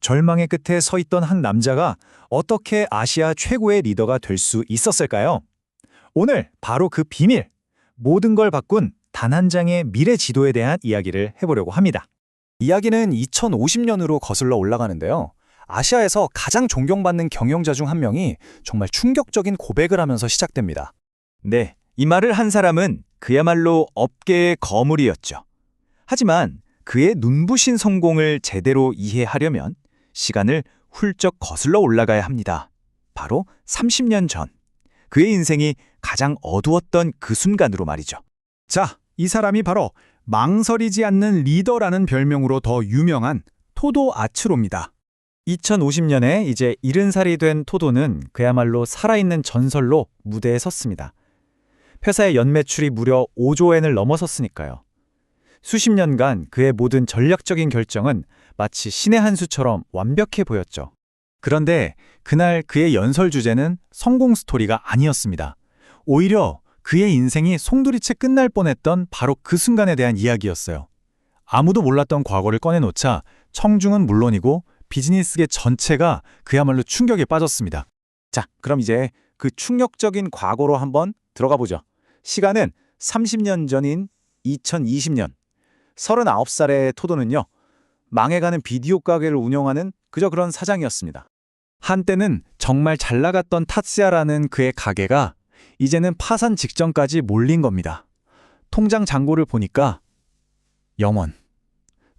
절망의 끝에 서 있던 한 남자가 어떻게 아시아 최고의 리더가 될 수 있었을까요? 오늘 바로 그 비밀, 모든 걸 바꾼 단 한 장의 미래 지도에 대한 이야기를 해보려고 합니다. 이야기는 2050년으로 거슬러 올라가는데요. 아시아에서 가장 존경받는 경영자 중 한 명이 정말 충격적인 고백을 하면서 시작됩니다. 네, 이 말을 한 사람은 그야말로 업계의 거물이었죠. 하지만 그의 눈부신 성공을 제대로 이해하려면 시간을 훌쩍 거슬러 올라가야 합니다. 바로 30년 전. 그의 인생이 가장 어두웠던 그 순간으로 말이죠. 자, 이 사람이 바로 망설이지 않는 리더라는 별명으로 더 유명한 토도 아츠로입니다. 2050년에 이제 70살이 된 토도는 그야말로 살아있는 전설로 무대에 섰습니다. 회사의 연매출이 무려 5조 엔을 넘어섰으니까요. 수십 년간 그의 모든 전략적인 결정은 마치 신의 한 수처럼 완벽해 보였죠. 그런데 그날 그의 연설 주제는 성공 스토리가 아니었습니다. 오히려 그의 인생이 송두리째 끝날 뻔했던 바로 그 순간에 대한 이야기였어요. 아무도 몰랐던 과거를 꺼내놓자 청중은 물론이고 비즈니스계 전체가 그야말로 충격에 빠졌습니다. 자, 그럼 이제 그 충격적인 과거로 한번 들어가 보죠. 시간은 30년 전인 2020년. 39살의 토도는요, 망해가는 비디오 가게를 운영하는 그저 그런 사장이었습니다. 한때는 정말 잘 나갔던 타츠야라는 그의 가게가 이제는 파산 직전까지 몰린 겁니다. 통장 잔고를 보니까 영원.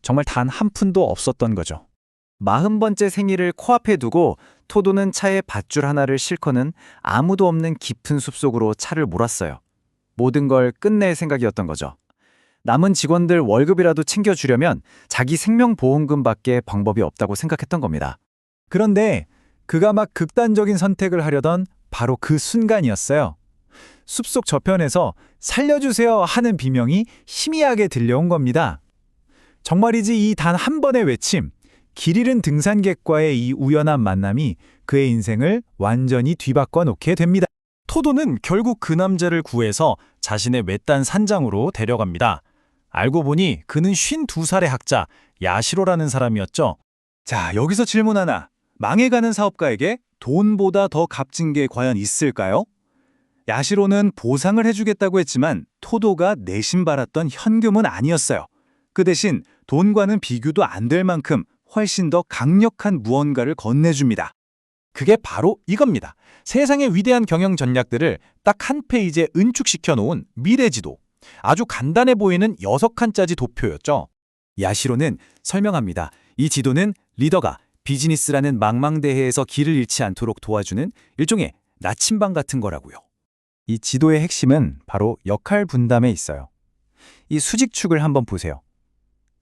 정말 단 한 푼도 없었던 거죠. 40번째 생일을 코앞에 두고 토도는 차에 밧줄 하나를 싣고는 아무도 없는 깊은 숲속으로 차를 몰았어요. 모든 걸 끝낼 생각이었던 거죠. 남은 직원들 월급이라도 챙겨주려면 자기 생명보험금밖에 방법이 없다고 생각했던 겁니다. 그런데 그가 막 극단적인 선택을 하려던 바로 그 순간이었어요. 숲속 저편에서 살려주세요 하는 비명이 희미하게 들려온 겁니다. 정말이지 이 단 한 번의 외침, 길 잃은 등산객과의 이 우연한 만남이 그의 인생을 완전히 뒤바꿔 놓게 됩니다. 토도는 결국 그 남자를 구해서 자신의 외딴 산장으로 데려갑니다. 알고 보니 그는 52살의 학자 야시로라는 사람이었죠. 자, 여기서 질문 하나. 망해가는 사업가에게 돈보다 더 값진 게 과연 있을까요? 야시로는 보상을 해주겠다고 했지만 토도가 내심 바랐던 현금은 아니었어요. 그 대신 돈과는 비교도 안 될 만큼 훨씬 더 강력한 무언가를 건네줍니다. 그게 바로 이겁니다. 세상의 위대한 경영 전략들을 딱 한 페이지에 은축시켜 놓은 미래지도. 아주 간단해 보이는 6칸짜리 도표였죠. 야시로는 설명합니다. 이 지도는 리더가 비즈니스라는 망망대해에서 길을 잃지 않도록 도와주는 일종의 나침반 같은 거라고요. 이 지도의 핵심은 바로 역할 분담에 있어요. 이 수직축을 한번 보세요.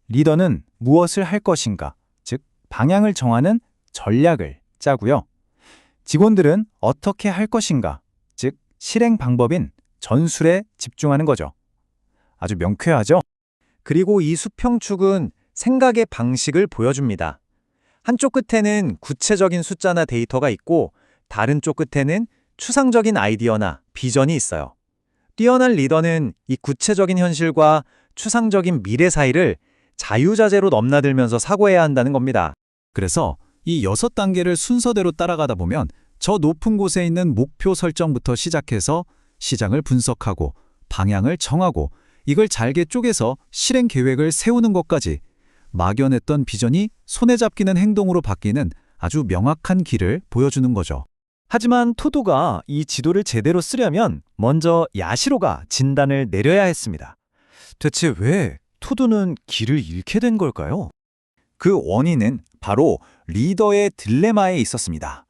리더는 무엇을 할 것인가, 즉 방향을 정하는 전략을 짜고요. 직원들은 어떻게 할 것인가, 즉 실행 방법인 전술에 집중하는 거죠. 아주 명쾌하죠? 그리고 이 수평축은 생각의 방식을 보여줍니다. 한쪽 끝에는 구체적인 숫자나 데이터가 있고 다른 쪽 끝에는 추상적인 아이디어나 비전이 있어요. 뛰어난 리더는 이 구체적인 현실과 추상적인 미래 사이를 자유자재로 넘나들면서 사고해야 한다는 겁니다. 그래서 이 6단계를 순서대로 따라가다 보면 저 높은 곳에 있는 목표 설정부터 시작해서 시장을 분석하고 방향을 정하고 이걸 잘게 쪼개서 실행 계획을 세우는 것까지 막연했던 비전이 손에 잡히는 행동으로 바뀌는 아주 명확한 길을 보여주는 거죠. 하지만 토도가 이 지도를 제대로 쓰려면 먼저 야시로가 진단을 내려야 했습니다. 대체 왜 토도는 길을 잃게 된 걸까요? 그 원인은 바로 리더의 딜레마에 있었습니다.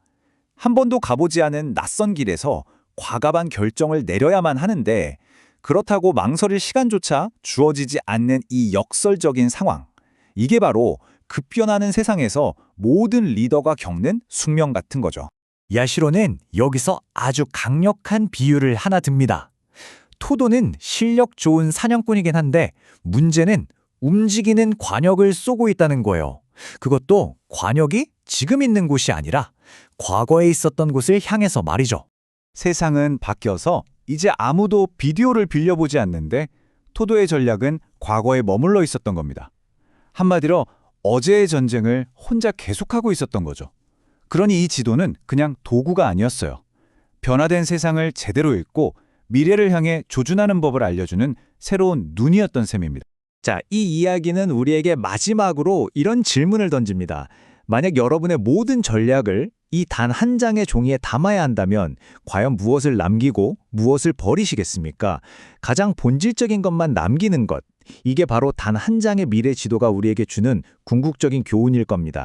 한 번도 가보지 않은 낯선 길에서 과감한 결정을 내려야만 하는데 그렇다고 망설일 시간조차 주어지지 않는 이 역설적인 상황. 이게 바로 급변하는 세상에서 모든 리더가 겪는 숙명 같은 거죠. 야시로는 여기서 아주 강력한 비유를 하나 듭니다. 토도는 실력 좋은 사냥꾼이긴 한데 문제는 움직이는 관역을 쏘고 있다는 거예요. 그것도 관역이 지금 있는 곳이 아니라 과거에 있었던 곳을 향해서 말이죠. 세상은 바뀌어서 이제 아무도 비디오를 빌려보지 않는데 토도의 전략은 과거에 머물러 있었던 겁니다. 한마디로 어제의 전쟁을 혼자 계속하고 있었던 거죠. 그러니 이 지도는 그냥 도구가 아니었어요. 변화된 세상을 제대로 읽고 미래를 향해 조준하는 법을 알려주는 새로운 눈이었던 셈입니다. 자, 이 이야기는 우리에게 마지막으로 이런 질문을 던집니다. 만약 여러분의 모든 전략을 이 단 한 장의 종이에 담아야 한다면 과연 무엇을 남기고 무엇을 버리시겠습니까? 가장 본질적인 것만 남기는 것. 이게 바로 단 한 장의 미래 지도가 우리에게 주는 궁극적인 교훈일 겁니다.